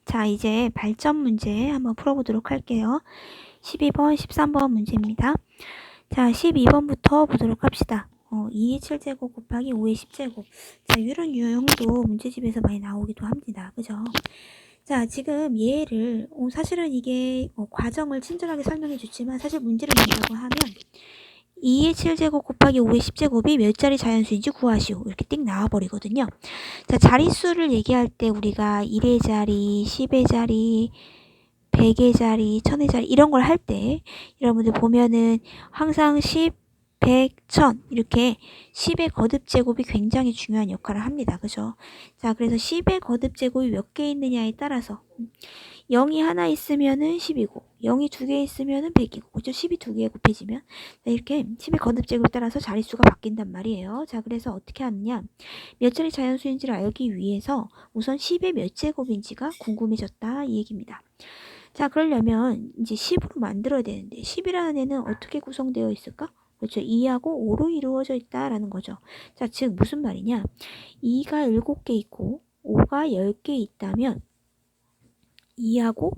자, 이제 발전 문제 한번 풀어보도록 할게요. 12번, 13번 문제입니다. 자, 12번부터 보도록 합시다. 2의 7제곱 곱하기 5의 10제곱. 자, 이런 유형도 문제집에서 많이 나오기도 합니다. 그죠? 자, 지금 얘를, 사실은 이게 과정을 친절하게 설명해 줬지만 사실 문제를 낸다고 하면 2의 7제곱 곱하기 5의 10제곱이 몇 자리 자연수인지 구하시오. 이렇게 띡 나와버리거든요. 자, 자릿수를 얘기할 때 우리가 1의 자리, 10의 자리, 100의 자리, 1000의 자리 이런 걸 할 때 여러분들 보면은 항상 10, 100, 1000 이렇게 10의 거듭 제곱이 굉장히 중요한 역할을 합니다. 그죠? 자, 그래서 10의 거듭 제곱이 몇 개 있느냐에 따라서 0이 하나 있으면은 10이고 0이 두 개 있으면은 100이고 그죠? 10이 두 개에 곱해지면 이렇게 10의 거듭 제곱에 따라서 자릿수가 바뀐단 말이에요. 자, 그래서 어떻게 하느냐, 몇 자리 자연수인지를 알기 위해서 우선 10의 몇 제곱인지가 궁금해졌다 이 얘기입니다. 자, 그러려면 이제 10으로 만들어야 되는데 10이라는 애는 어떻게 구성되어 있을까? 그렇죠. 2하고 5로 이루어져 있다라는 거죠. 자, 즉 무슨 말이냐, 2가 7개 있고 5가 10개 있다면 2하고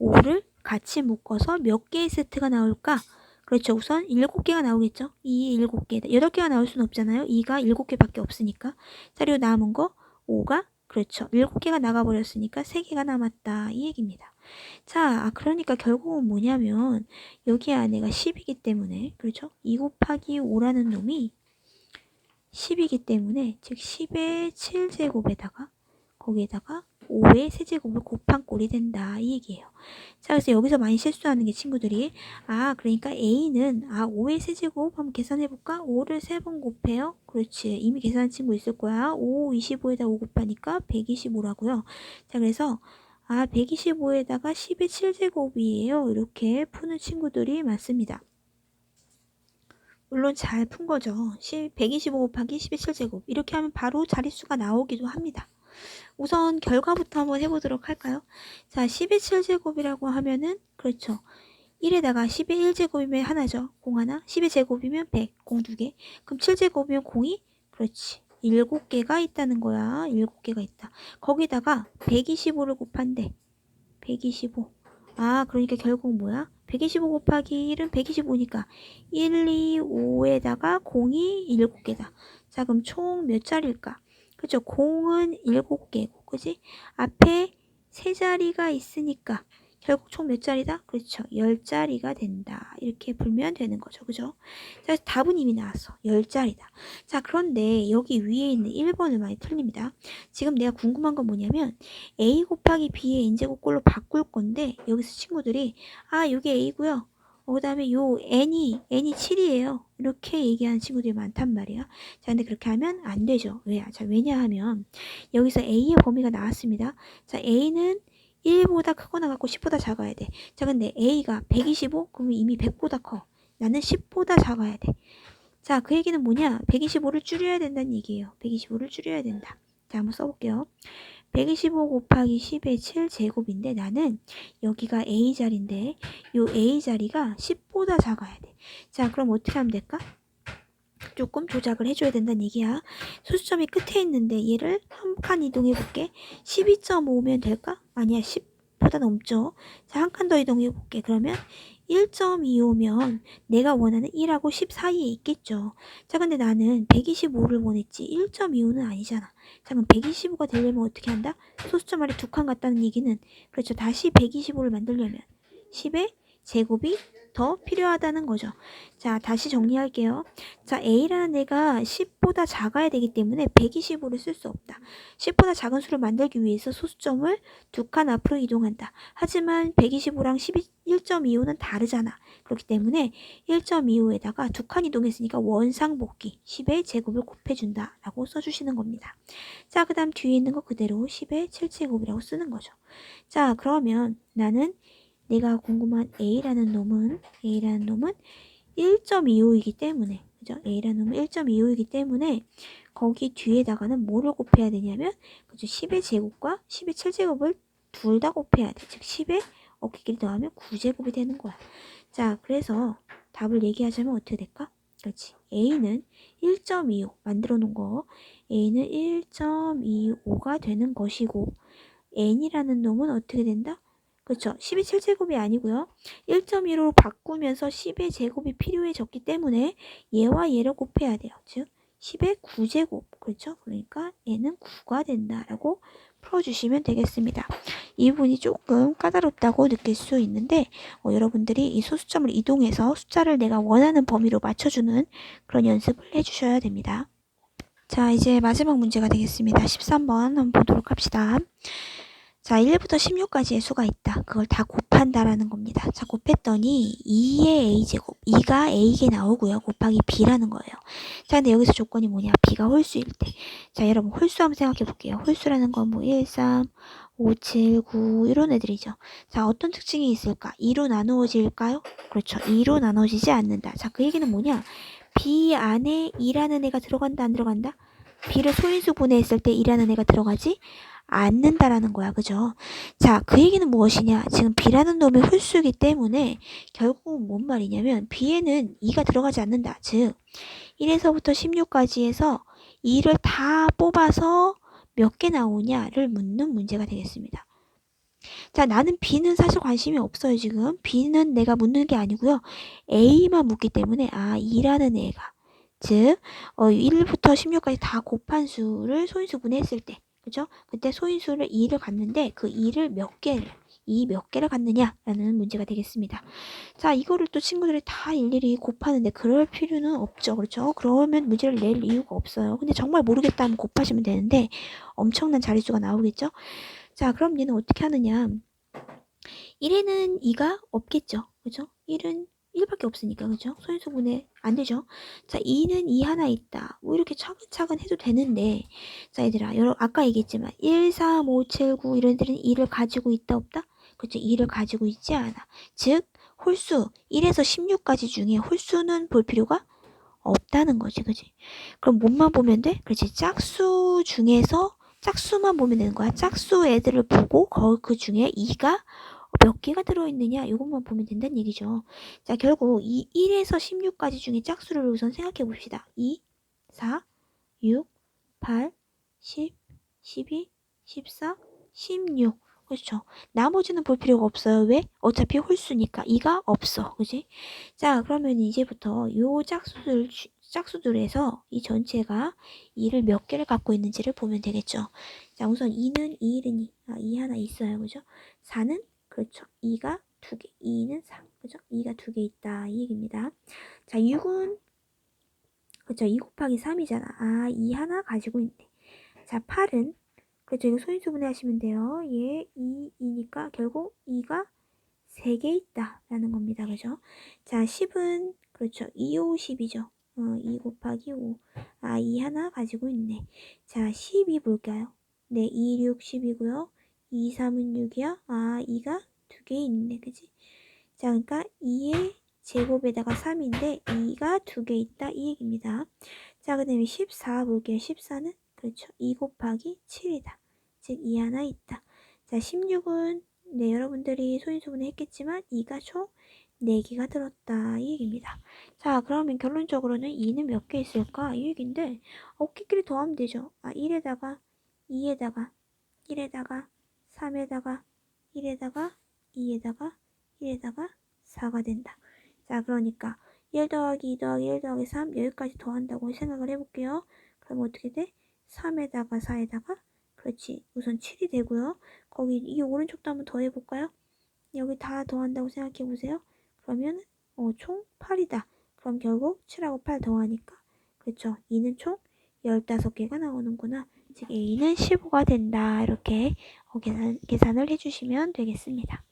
5를 같이 묶어서 몇 개의 세트가 나올까? 그렇죠. 우선 7개가 나오겠죠. 2, 7개. 8개가 나올 수는 없잖아요. 2가 7개밖에 없으니까. 자, 그리고 남은 거 5가, 그렇죠. 7개가 나가버렸으니까 3개가 남았다. 이 얘기입니다. 자, 그러니까 결국은 뭐냐면 여기 안에가 10이기 때문에, 그렇죠. 2 곱하기 5라는 놈이 10이기 때문에, 즉 10의 7제곱에다가 거기에다가 5의 세제곱을 곱한 꼴이 된다 이 얘기예요. 자, 그래서 여기서 많이 실수하는 게 친구들이, 그러니까 A는 5의 세제곱 한번 계산해볼까? 5를 3번 곱해요. 그렇지, 이미 계산한 친구 있을 거야. 5, 25에다 5 곱하니까 125라고요. 자, 그래서 125에다가 10의 7제곱이에요. 이렇게 푸는 친구들이 많습니다. 물론 잘 푼 거죠. 125 곱하기 10의 7제곱 이렇게 하면 바로 자릿수가 나오기도 합니다. 우선 결과부터 한번 해보도록 할까요? 자, 10의 7제곱이라고 하면은, 그렇죠, 1에다가 10의 1제곱이면 하나죠. 공 하나. 10의 제곱이면 100, 공 2개. 그럼 7제곱이면 공이, 그렇지, 7개가 있다는 거야. 7개가 있다. 거기다가 125를 곱한대. 125. 그러니까 결국 뭐야? 125 곱하기 1은 125니까 1, 2, 5에다가 공이 7개다. 자, 그럼 총 몇 자리일까? 그죠? 공은 7개고, 그지? 앞에 3자리가 있으니까 결국 총 몇 자리다? 그렇죠. 10자리가 된다. 이렇게 풀면 되는 거죠. 그죠? 자, 답은 이미 나왔어. 10자리다. 자, 그런데 여기 위에 있는 1번을 많이 틀립니다. 지금 내가 궁금한 건 뭐냐면 A 곱하기 B의 n제곱꼴로 바꿀 건데 여기서 친구들이 요게 A고요. 그 다음에 요 n이 7이에요. 이렇게 얘기하는 친구들이 많단 말이야. 자, 근데 그렇게 하면 안 되죠. 왜? 자, 왜냐하면 여기서 A의 범위가 나왔습니다. 자, A는 1보다 크거나 같고 10보다 작아야 돼. 자, 근데 A가 125? 그러면 이미 100보다 커. 나는 10보다 작아야 돼. 자, 그 얘기는 뭐냐? 125를 줄여야 된다는 얘기예요. 125를 줄여야 된다. 자, 한번 써볼게요. 125 곱하기 10의 7제곱인데 나는 여기가 A자리인데 요 A자리가 10보다 작아야 돼. 자, 그럼 어떻게 하면 될까? 조금 조작을 해줘야 된다는 얘기야. 소수점이 끝에 있는데 얘를 한 칸 이동해 볼게. 12.5면 될까? 아니야, 10보다 넘죠. 자, 한 칸 더 이동해 볼게. 그러면 1.25면 내가 원하는 1하고 10 사이에 있겠죠. 자, 근데 나는 125를 원했지 1.25는 아니잖아. 자, 그럼 125가 되려면 어떻게 한다? 소수점 아래 두 칸 같다는 얘기는, 그렇죠, 다시 125를 만들려면 10의 제곱이 더 필요하다는 거죠. 자, 다시 정리할게요. 자, A라는 애가 10보다 작아야 되기 때문에 125를 쓸 수 없다. 10보다 작은 수를 만들기 위해서 소수점을 두 칸 앞으로 이동한다. 하지만 125랑 1.25는 다르잖아. 그렇기 때문에 1.25에다가 두 칸 이동했으니까 원상복귀 10의 제곱을 곱해준다 라고 써주시는 겁니다. 자, 그 다음 뒤에 있는 거 그대로 10의 7제곱이라고 쓰는 거죠. 자, 그러면 나는 내가 궁금한 A라는 놈은 1.25이기 때문에, 그죠? A라는 놈은 1.25이기 때문에 거기 뒤에다가는 뭐를 곱해야 되냐면, 그죠? 10의 제곱과 10의 7제곱을 둘 다 곱해야 돼. 즉 10의 어깨끼리 더하면 9제곱이 되는 거야. 자, 그래서 답을 얘기하자면 어떻게 될까? 그렇지. A는 1.25 만들어 놓은 거, A는 1.25가 되는 것이고 n이라는 놈은 어떻게 된다? 그렇죠. 10의 7제곱이 아니고요. 1.15로 바꾸면서 10의 제곱이 필요해졌기 때문에 얘와 얘를 곱해야 돼요. 즉 10의 9제곱. 그렇죠. 그러니까 얘는 9가 된다라고 풀어주시면 되겠습니다. 이 부분이 조금 까다롭다고 느낄 수 있는데 여러분들이 이 소수점을 이동해서 숫자를 내가 원하는 범위로 맞춰주는 그런 연습을 해주셔야 됩니다. 자, 이제 마지막 문제가 되겠습니다. 13번 한번 보도록 합시다. 자, 1부터 16까지의 수가 있다. 그걸 다 곱한다라는 겁니다. 자, 곱했더니 2의 a제곱, 2가 a게 나오고요. 곱하기 b라는 거예요. 자, 근데 여기서 조건이 뭐냐? b가 홀수일 때. 자, 여러분 홀수 한번 생각해 볼게요. 홀수라는 건 뭐 1, 3, 5, 7, 9 이런 애들이죠. 자, 어떤 특징이 있을까? 2로 나누어질까요? 그렇죠. 2로 나누어지지 않는다. 자, 그 얘기는 뭐냐? b 안에 2라는 애가 들어간다, 안 들어간다? b를 소인수 분해했을 때 2라는 애가 들어가지 않는다라는 거야. 그죠? 자, 그 얘기는 무엇이냐? 지금 b라는 놈이 홀수이기 때문에 결국은 뭔 말이냐면 b에는 2가 들어가지 않는다. 즉 1에서부터 16까지에서 2를 다 뽑아서 몇 개 나오냐를 묻는 문제가 되겠습니다. 자, 나는 b는 사실 관심이 없어요. 지금 b는 내가 묻는 게 아니고요. a만 묻기 때문에 2라는 애가 즉 1부터 16까지 다 곱한 수를 소인수 분해했을 때 그죠? 그때 소인수를 2를 갖는데 그 2를 몇 개를 몇 개를 갖느냐라는 문제가 되겠습니다. 자, 이거를 또 친구들이 다 일일이 곱하는데 그럴 필요는 없죠. 그렇죠? 그러면 문제를 낼 이유가 없어요. 근데 정말 모르겠다 하면 곱하시면 되는데 엄청난 자릿수가 나오겠죠? 자, 그럼 얘는 어떻게 하느냐? 1에는 2가 없겠죠. 그죠? 1은 1밖에 없으니까. 그죠? 소인수 분해 안 되죠. 자, 2는 2 하나 있다. 뭐 이렇게 차근차근 해도 되는데 자, 얘들아. 아까 얘기했지만 1, 3, 5, 7, 9 이런 애들은 2를 가지고 있다 없다? 그렇죠? 2를 가지고 있지 않아. 즉 홀수 1에서 16까지 중에 홀수는 볼 필요가 없다는 거지. 그지? 그럼 뭐만 보면 돼? 그렇지. 짝수 중에서 짝수만 보면 되는 거야. 짝수 애들을 보고 그 중에 2가 몇 개가 들어있느냐 이것만 보면 된다는 얘기죠. 자, 결국 이 1에서 16까지 중에 짝수를 우선 생각해 봅시다. 2, 4, 6, 8, 10, 12, 14, 16 그렇죠. 나머지는 볼 필요가 없어요. 왜? 어차피 홀수니까 2가 없어. 그지? 자, 그러면 이제부터 요 짝수들에서 이 전체가 2를 몇 개를 갖고 있는지를 보면 되겠죠. 자, 우선 2는 2, 1은 2 하나 있어요. 그죠? 4는 그렇죠. 2가 2개. 2는 4. 그죠? 2가 2개 있다. 이 얘기입니다. 자, 6은 그렇죠. 2 곱하기 3이잖아. 2 하나 가지고 있네. 자, 8은 그렇죠. 이거 소인수 분해하시면 돼요. 얘 2니까 결국 2가 3개 있다. 라는 겁니다. 그죠? 자, 10은 그렇죠. 2, 5, 10이죠. 2 곱하기 5. 2 하나 가지고 있네. 자, 12 볼까요? 네, 2, 6, 10이고요. 2, 3은 6이야. 2가 2개 있네. 그지? 자, 그러니까 2의 제곱에다가 3인데 2가 2개 있다. 이 얘기입니다. 자, 그 다음에 14 볼게요. 14는 그렇죠. 2 곱하기 7이다. 즉, 2 하나 있다. 자, 16은 네, 여러분들이 소인수분해 했겠지만 2가 총 4개가 들었다. 이 얘기입니다. 자, 그러면 결론적으로는 2는 몇 개 있을까? 이 얘기인데 어깨끼리 더하면 되죠. 1에다가 2에다가 1에다가 3에다가 1에다가 2에다가 1에다가 4가 된다. 자, 그러니까 1 더하기 2 더하기 1 더하기 3 여기까지 더한다고 생각을 해볼게요. 그럼 어떻게 돼? 3에다가 4에다가 그렇지. 우선 7이 되고요. 거기 이 오른쪽도 한번 더해볼까요? 여기 다 더한다고 생각해보세요. 그러면 총 8이다. 그럼 결국 7하고 8 더하니까 그렇죠. 2는 총 15개가 나오는구나. 즉 A는 15가 된다. 이렇게 계산을 해주시면 되겠습니다.